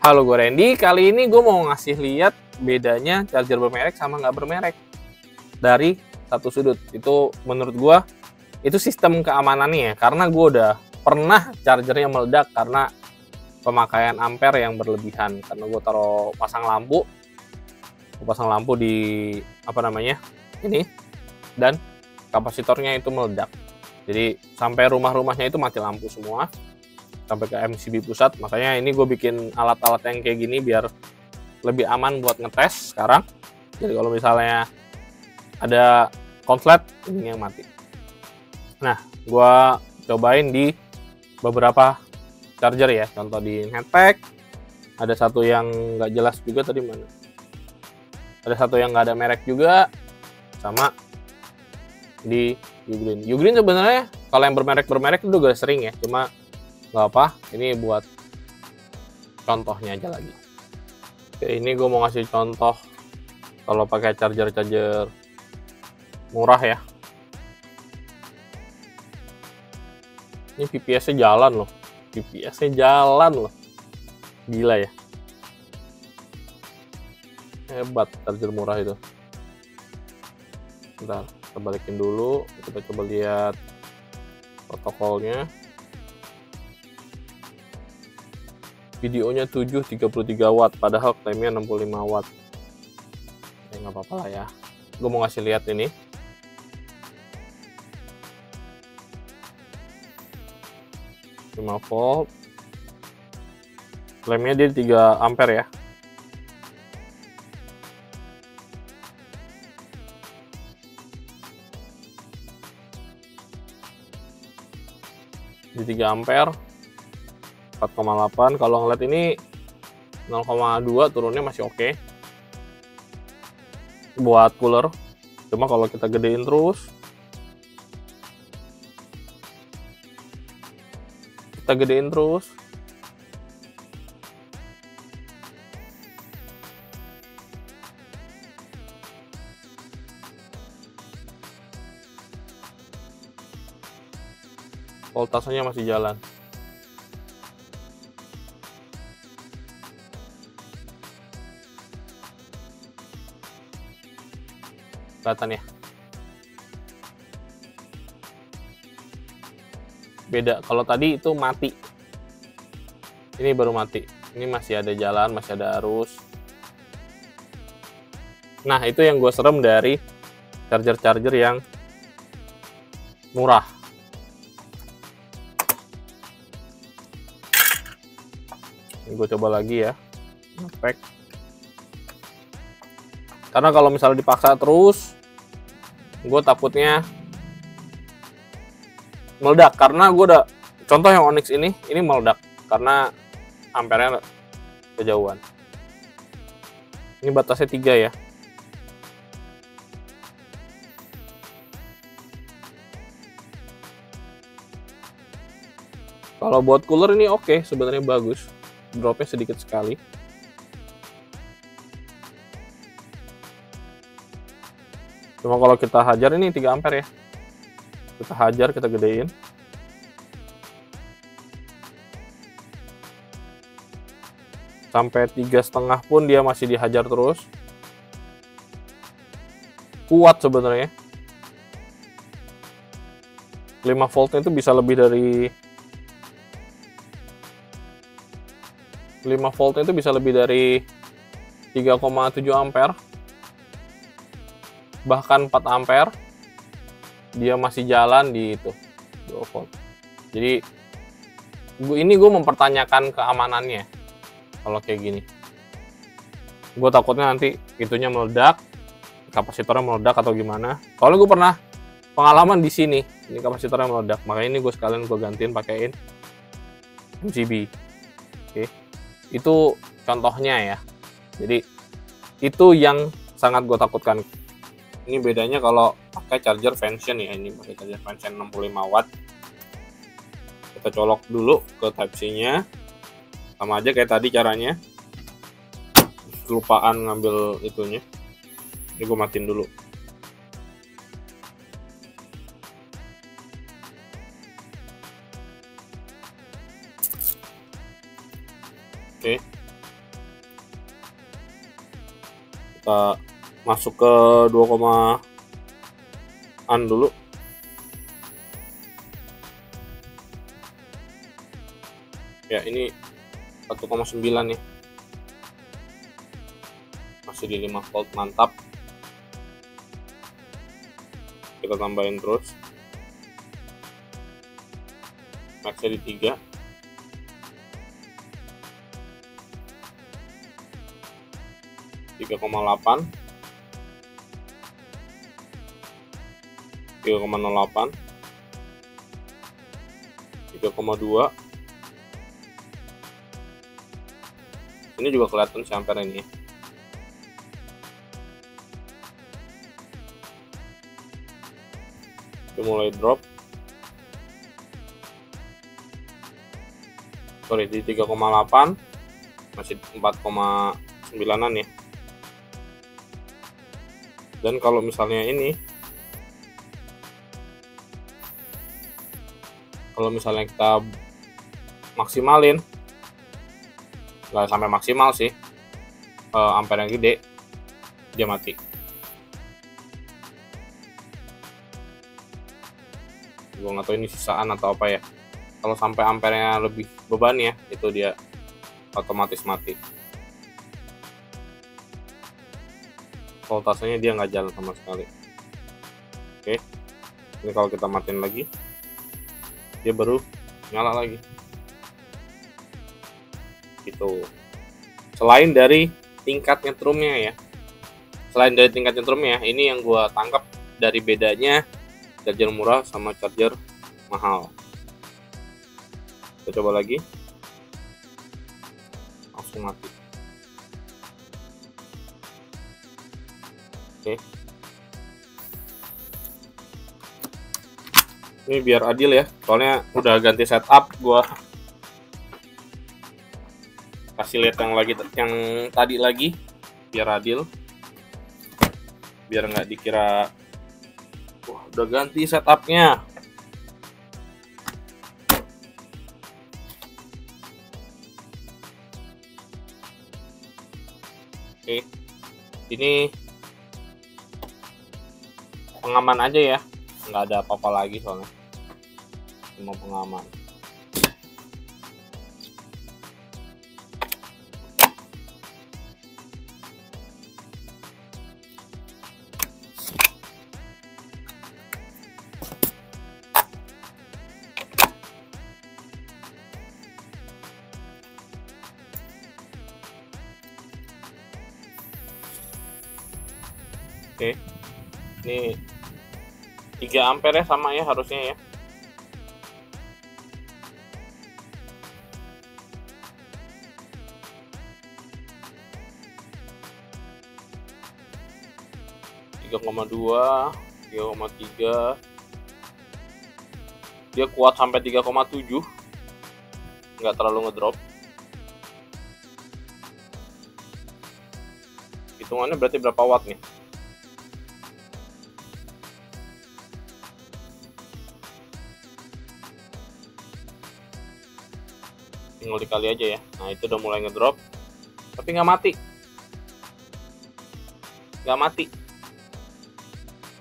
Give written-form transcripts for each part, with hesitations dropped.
Halo, gue Randy. Kali ini gue mau ngasih lihat bedanya charger bermerek sama nggak bermerek dari satu sudut. Itu menurut gue itu sistem keamanannya ya, karena gue udah pernah chargernya meledak karena pemakaian ampere yang berlebihan. Karena gue pasang lampu di ini, dan kapasitornya itu meledak. Jadi sampai rumah-rumahnya itu mati lampu semua, sampai ke MCB pusat. Makanya ini gue bikin alat-alat yang kayak gini biar lebih aman buat ngetes sekarang. Jadi kalau misalnya ada konslet, ini yang mati. Nah, gue cobain di beberapa charger ya. Contoh di Netpack, ada satu yang nggak jelas juga tadi mana. Ada satu yang nggak ada merek juga, sama di Ugreen. Ugreen sebenarnya kalau yang bermerek itu juga sering ya, cuma nggak apa. Ini buat contohnya aja lagi. Oke, ini gue mau ngasih contoh kalau pakai charger murah ya. Ini PPS-nya jalan loh. Gila ya. Hebat charger murah itu. Bentar, kita balikin dulu. Kita coba lihat protokolnya. Videonya 33 watt, padahal klaimnya 65 watt. Ya nggak apa-apa lah ya. Gue mau ngasih lihat ini. volt. Klaimnya dia 3 ampere ya. Di 3 ampere 4,8. Kalau ngeliat ini 0,2 turunnya masih oke buat cooler. Cuma kalau kita gedein terus, voltasenya masih jalan. Kelihatan ya, beda. Kalau tadi itu mati, ini baru mati. Ini masih ada jalan, masih ada arus. Nah, itu yang gue serem dari charger yang murah. Ini gue coba lagi ya, Netpack. Karena kalau misalnya dipaksa terus, gue takutnya meledak. Karena gue udah, contoh yang Onyx ini meledak karena ampernya kejauhan. Ini batasnya 3 ya. Kalau buat cooler ini oke, sebenarnya bagus. Dropnya sedikit sekali. Cuma kalau kita hajar, ini 3 ampere ya. Kita hajar, kita gedein. Sampai 3,5 pun dia masih dihajar terus. Kuat sebenarnya. 5 voltnya itu bisa lebih dari 3,7 ampere. Bahkan 4 ampere. Dia masih jalan di itu 2 volt. Jadi gue mempertanyakan keamanannya kalau kayak gini. Gue takutnya nanti itunya meledak, kapasitornya meledak atau gimana. Soalnya gue pernah pengalaman di sini, ini kapasitornya meledak. Makanya ini gue sekalian gantiin pakein MCB. Oke. Itu contohnya ya. Jadi itu yang sangat gue takutkan. Ini bedanya kalau pakai charger Vention ya. Ini pakai charger Vention 65 watt. Kita colok dulu ke Type-C-nya. Sama aja kayak tadi caranya. Kelupaan ngambil itunya. Ini gue matiin dulu. Oke. Kita masuk ke 2, dulu. Ya, ini 1,9 nih. Masih di 5 volt, mantap. Kita tambahin terus. Max-nya di 3. 3,8. 3,08. 3,2. Ini juga kelihatan si ampere ini. Dia mulai drop. Sorry, di 3,8, masih 4,9an ya. Dan kalau misalnya ini, kalau misalnya kita maksimalin, nggak sampai maksimal sih, ampere yang gede, dia mati. Gue nggak tahu ini sisaan atau apa ya. Kalau sampai ampernya lebih beban ya, itu dia otomatis mati. Voltasenya dia nggak jalan sama sekali. Oke, ini kalau kita matiin lagi, dia baru nyala lagi. Gitu. Selain dari tingkat nyetrumnya ya, ini yang gua tangkap dari bedanya charger murah sama charger mahal. Kita coba lagi, langsung mati. Oke, ini biar adil ya, soalnya udah ganti setup. Gua kasih lihat yang tadi lagi, biar adil, biar nggak dikira wah udah ganti setupnya. Oke, ini pengaman aja ya, nggak ada apa-apa lagi soalnya, cuma pengaman. Oke, ini 3 ampere sama ya harusnya ya. Tiga 3,2, 3,3. Dia kuat sampai 3,7. Nggak terlalu ngedrop. Hitungannya berarti berapa watt nih? Tinggal dikali aja ya. Nah, itu udah mulai ngedrop, tapi nggak mati.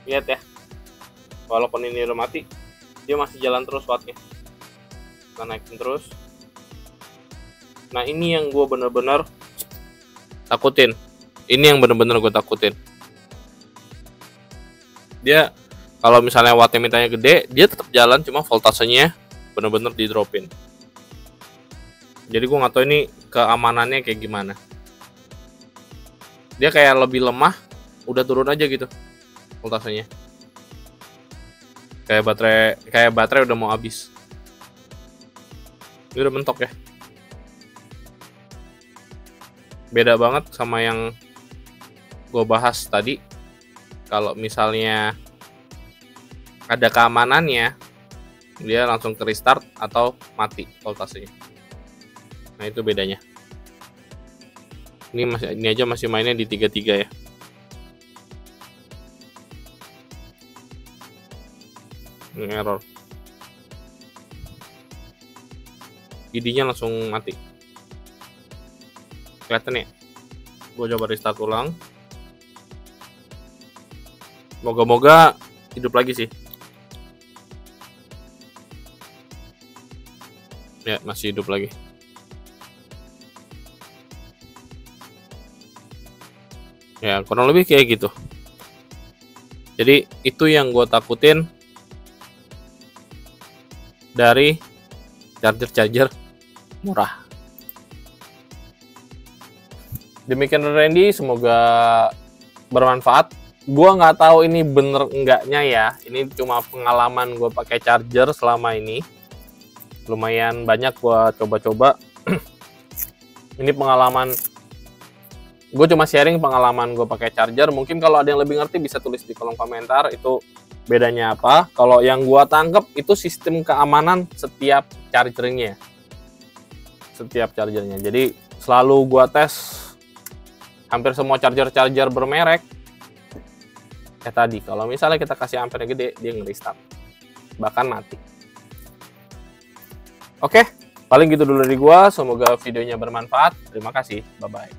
Lihat ya, walaupun ini udah mati, dia masih jalan terus wattnya. Kita naikin terus. Nah, ini yang gue bener-bener takutin. Dia kalau misalnya wattnya mintanya gede, dia tetap jalan, cuma voltasenya bener-bener di dropin. Jadi gue nggak tahu ini keamanannya kayak gimana. Dia kayak lebih lemah, udah turun aja gitu voltasenya. Kayak baterai udah mau habis. Ini udah mentok ya. Beda banget sama yang gue bahas tadi. Kalau misalnya ada keamanannya, dia langsung ke restart atau mati voltasenya. Nah, itu bedanya. Ini aja masih mainnya di 33 ya. Ini error. ID-nya langsung mati. Kelihatan ya? Gue coba restart ulang. Moga-moga hidup lagi sih. Ya, masih hidup lagi. Ya, kurang lebih kayak gitu. Jadi itu yang gue takutin dari charger murah. Demikian Randy, semoga bermanfaat. Gua nggak tahu ini bener enggaknya ya. Ini cuma pengalaman gue pakai charger selama ini. Lumayan banyak gua coba-coba. Ini pengalaman. Gue cuma sharing pengalaman gue pakai charger. Mungkin kalau ada yang lebih ngerti bisa tulis di kolom komentar itu bedanya apa. Kalau yang gua tangkep itu sistem keamanan setiap chargernya. Setiap chargernya. Jadi selalu gua tes hampir semua charger bermerek. Tadi kalau misalnya kita kasih ampere gede, dia nge-restart, bahkan mati. Oke, paling gitu dulu dari gua. Semoga videonya bermanfaat. Terima kasih, bye bye.